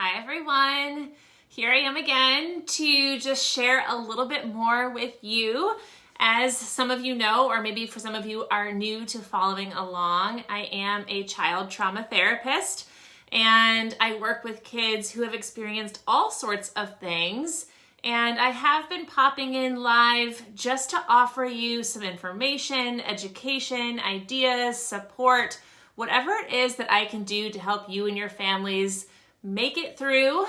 Hi everyone, here I am again to just share a little bit more with you. As some of you know, or maybe for some of you are new to following along, I am a child trauma therapist and I work with kids who have experienced all sorts of things. And I have been popping in live just to offer you some information, education, ideas, support, whatever it is that I can do to help you and your families make it through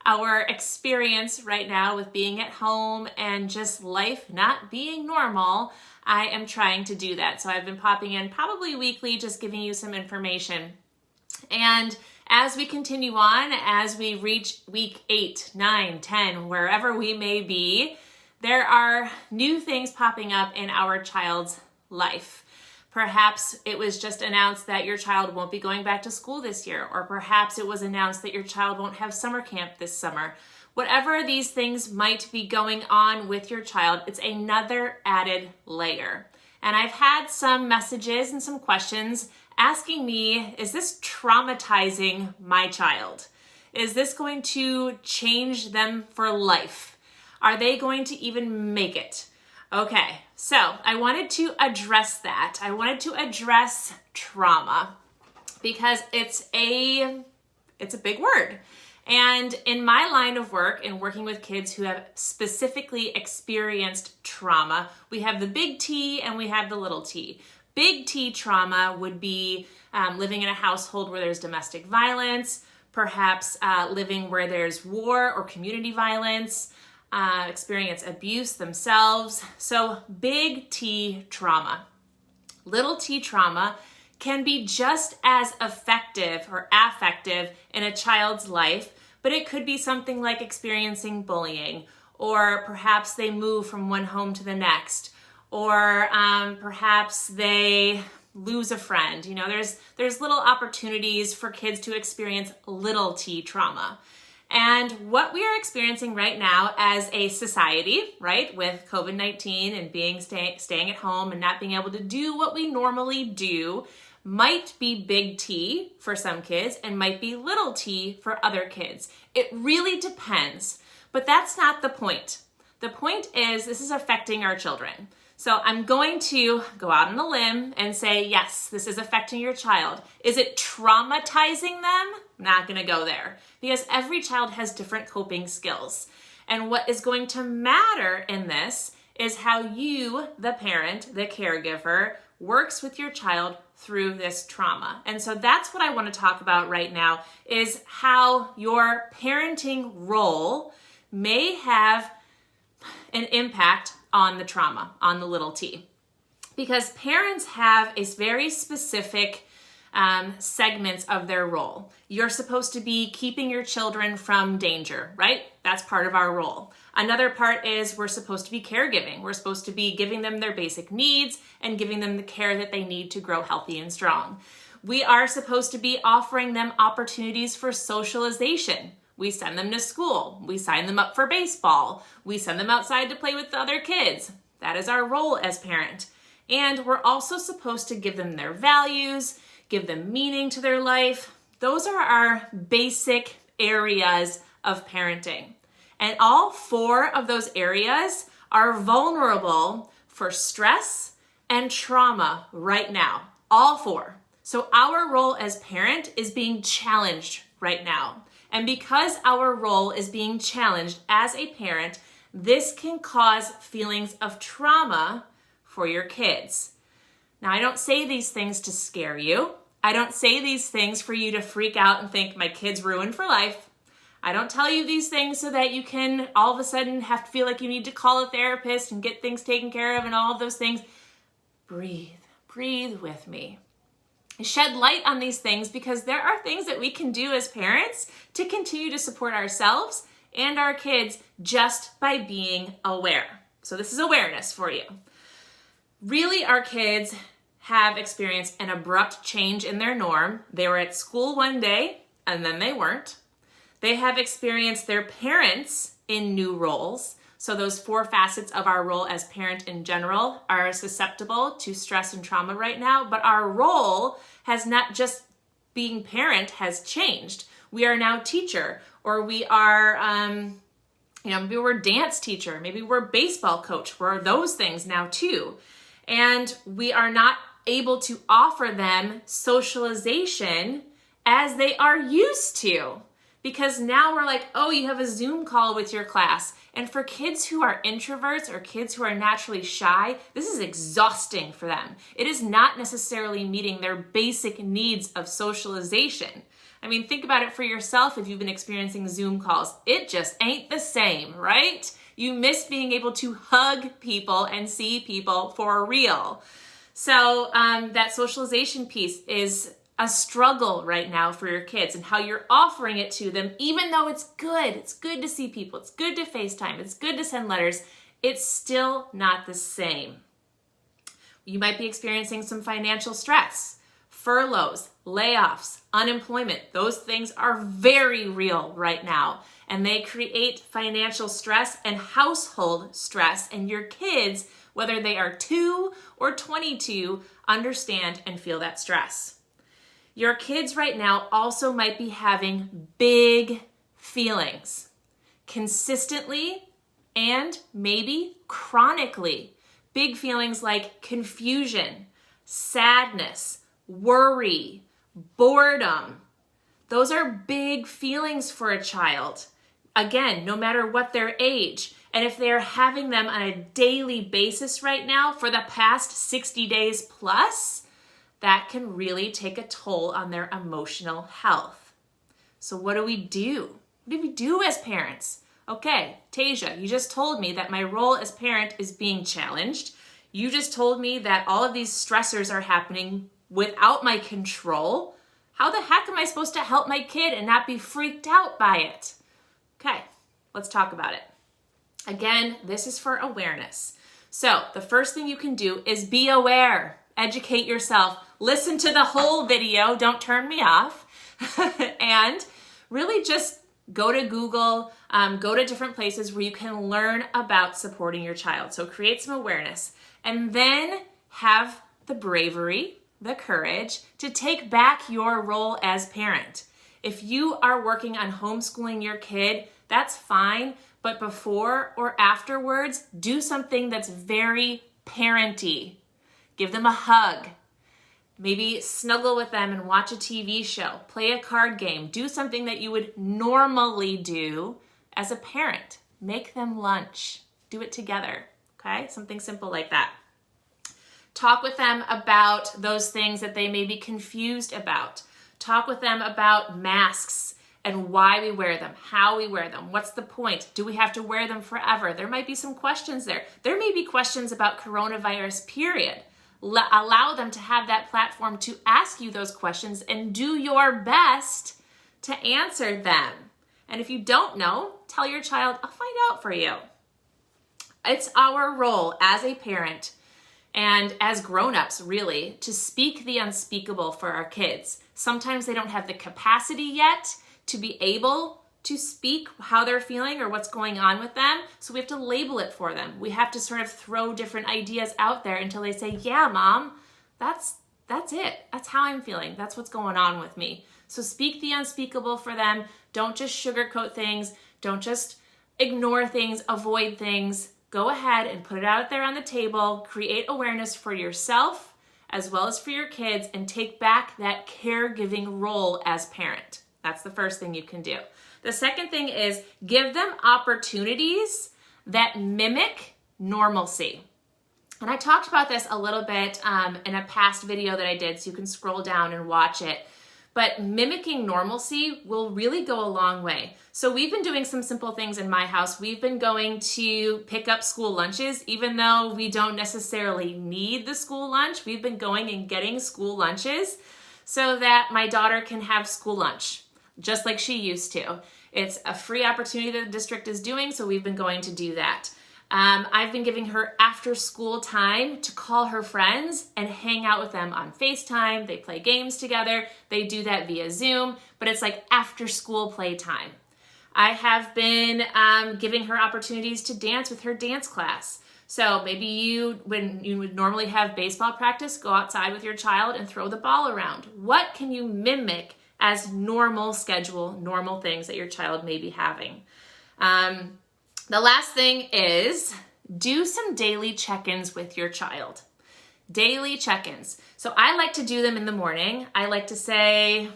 our experience right now with being at home and just life not being normal. I am trying to do that. So I've been popping in probably weekly, just giving you some information. And as we continue on, as we reach week 8, 9, 10, wherever we may be, there are new things popping up in our child's life. Perhaps it was just announced that your child won't be going back to school this year, or perhaps it was announced that your child won't have summer camp this summer. Whatever these things might be going on with your child, it's another added layer. And I've had some messages and some questions asking me, is this traumatizing my child? Is this going to change them for life? Are they going to even make it? Okay, so I wanted to address that. I wanted to address trauma because it's a big word. And in my line of work, in working with kids who have specifically experienced trauma, we have the big T and we have the little t. Big T trauma would be living in a household where there's domestic violence, perhaps living where there's war or community violence, experience abuse themselves. So big T trauma. Little t trauma can be just as effective or affective in a child's life, but it could be something like experiencing bullying, or perhaps they move from one home to the next, or perhaps they lose a friend. You know, there's little opportunities for kids to experience little t trauma. And what we are experiencing right now as a society, right, with COVID-19 and staying at home and not being able to do what we normally do, might be big T for some kids and might be little t for other kids. It really depends, but that's not the point. The point is this is affecting our children. So I'm going to go out on a limb and say, yes, this is affecting your child. Is it traumatizing them? I'm not going to go there because every child has different coping skills. And what is going to matter in this is how you, the parent, the caregiver, works with your child through this trauma. And so that's what I want to talk about right now, is how your parenting role may have an impact on the trauma, on the little t. Because parents have a very specific segments of their role. You're supposed to be keeping your children from danger, right? That's part of our role. Another part is we're supposed to be caregiving. We're supposed to be giving them their basic needs and giving them the care that they need to grow healthy and strong. We are supposed to be offering them opportunities for socialization. We send them to school. We sign them up for baseball. We send them outside to play with the other kids. That is our role as parent. And we're also supposed to give them their values, give them meaning to their life. Those are our basic areas of parenting. And all 4 of those areas are vulnerable for stress and trauma right now. All 4. So our role as parent is being challenged right now. And because our role is being challenged as a parent, this can cause feelings of trauma for your kids. Now, I don't say these things to scare you. I don't say these things for you to freak out and think my kid's ruined for life. I don't tell you these things so that you can all of a sudden have to feel like you need to call a therapist and get things taken care of and all of those things. Breathe with me. Shed light on these things because there are things that we can do as parents to continue to support ourselves and our kids just by being aware. So this is awareness for you. Really, our kids have experienced an abrupt change in their norm. They were at school one day and then they weren't. They have experienced their parents in new roles. So those 4 facets of our role as parent in general are susceptible to stress and trauma right now, but our role has not just being parent has changed. We are now teacher, or we are, maybe we're a dance teacher, maybe we're a baseball coach, we're those things now too. And we are not able to offer them socialization as they are used to. Because now we're like, oh, you have a Zoom call with your class. And for kids who are introverts or kids who are naturally shy, this is exhausting for them. It is not necessarily meeting their basic needs of socialization. I mean, think about it for yourself if you've been experiencing Zoom calls. It just ain't the same, right? You miss being able to hug people and see people for real. So that socialization piece is a struggle right now for your kids, and how you're offering it to them, even though it's good. It's good to see people. It's good to FaceTime. It's good to send letters. It's still not the same. You might be experiencing some financial stress, furloughs, layoffs, unemployment. Those things are very real right now, and they create financial stress and household stress, and your kids, whether they are 2 or 22, understand and feel that stress. Your kids right now also might be having big feelings consistently and maybe chronically. Big feelings like confusion, sadness, worry, boredom. Those are big feelings for a child. Again, no matter what their age. And if they're having them on a daily basis right now for the past 60 days plus, that can really take a toll on their emotional health. So what do we do? What do we do as parents? Okay, Tasia, you just told me that my role as parent is being challenged. You just told me that all of these stressors are happening without my control. How the heck am I supposed to help my kid and not be freaked out by it? Okay, let's talk about it. Again, this is for awareness. So the first thing you can do is be aware. Educate yourself. Listen to the whole video. Don't turn me off. And really just go to Google, go to different places where you can learn about supporting your child. So create some awareness, and then have the bravery, the courage to take back your role as parent. If you are working on homeschooling your kid, that's fine. But before or afterwards, do something that's very parenty. Give them a hug. Maybe snuggle with them and watch a TV show. Play a card game. Do something that you would normally do as a parent. Make them lunch. Do it together, okay? Something simple like that. Talk with them about those things that they may be confused about. Talk with them about masks and why we wear them, how we wear them, what's the point? Do we have to wear them forever? There might be some questions there. There may be questions about coronavirus, period. Allow them to have that platform to ask you those questions and do your best to answer them. And if you don't know, tell your child, I'll find out for you. It's our role as a parent and as grown-ups, really, to speak the unspeakable for our kids. Sometimes they don't have the capacity yet to be able to speak how they're feeling or what's going on with them. So we have to label it for them. We have to sort of throw different ideas out there until they say, yeah, Mom, that's it. That's how I'm feeling. That's what's going on with me. So speak the unspeakable for them. Don't just sugarcoat things. Don't just ignore things, avoid things. Go ahead and put it out there on the table. Create awareness for yourself as well as for your kids, and take back that caregiving role as parent. That's the first thing you can do. The second thing is give them opportunities that mimic normalcy. And I talked about this a little bit in a past video that I did, so you can scroll down and watch it. But mimicking normalcy will really go a long way. So we've been doing some simple things in my house. We've been going to pick up school lunches, even though we don't necessarily need the school lunch. We've been going and getting school lunches so that my daughter can have school lunch, just like she used to. It's a free opportunity that the district is doing, so we've been going to do that. I've been giving her after school time to call her friends and hang out with them on FaceTime. They play games together. They do that via Zoom, but it's like after school playtime. I have been giving her opportunities to dance with her dance class. So maybe when you would normally have baseball practice, go outside with your child and throw the ball around. What can you mimic as normal schedule, normal things that your child may be having. The last thing is do some daily check-ins with your child. Daily check-ins. So I like to do them in the morning. I like to say,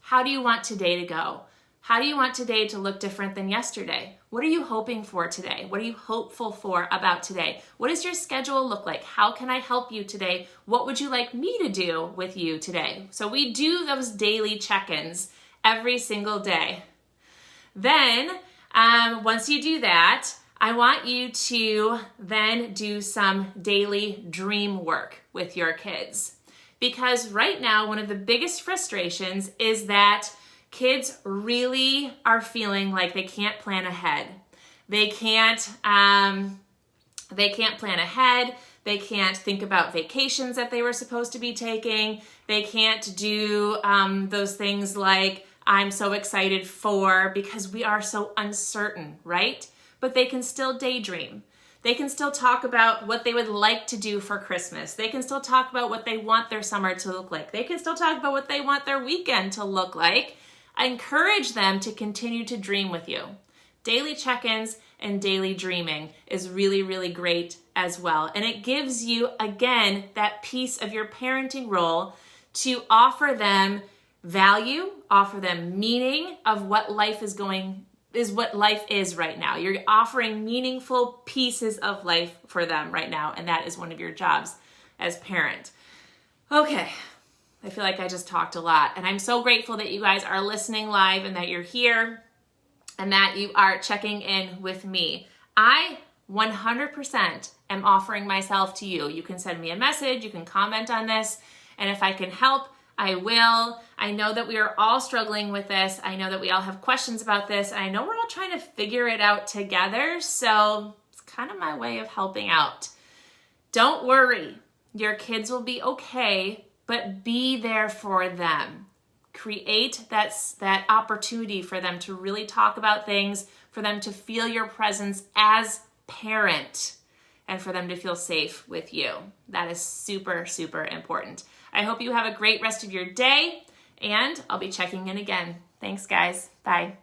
how do you want today to go? How do you want today to look different than yesterday? What are you hoping for today? What are you hopeful for about today? What does your schedule look like? How can I help you today? What would you like me to do with you today? So we do those daily check-ins every single day. Then, once you do that, I want you to then do some daily dream work with your kids. Because right now, one of the biggest frustrations is that kids really are feeling like they can't plan ahead. They can't plan ahead. They can't think about vacations that they were supposed to be taking. They can't do those things like I'm so excited for, because we are so uncertain, right? But they can still daydream. They can still talk about what they would like to do for Christmas. They can still talk about what they want their summer to look like. They can still talk about what they want their weekend to look like. I encourage them to continue to dream with you. Daily check-ins and daily dreaming is really, really great as well. And it gives you, again, that piece of your parenting role to offer them value, offer them meaning of what life is right now. You're offering meaningful pieces of life for them right now, and that is one of your jobs as parent. Okay, I feel like I just talked a lot, and I'm so grateful that you guys are listening live and that you're here and that you are checking in with me. I 100% am offering myself to you. You can send me a message, you can comment on this, and if I can help, I will. I know that we are all struggling with this. I know that we all have questions about this. And I know we're all trying to figure it out together. So it's kind of my way of helping out. Don't worry. Your kids will be okay, but be there for them. Create that opportunity for them to really talk about things, for them to feel your presence as parent, and for them to feel safe with you. That is super, super important. I hope you have a great rest of your day, and I'll be checking in again. Thanks, guys. Bye.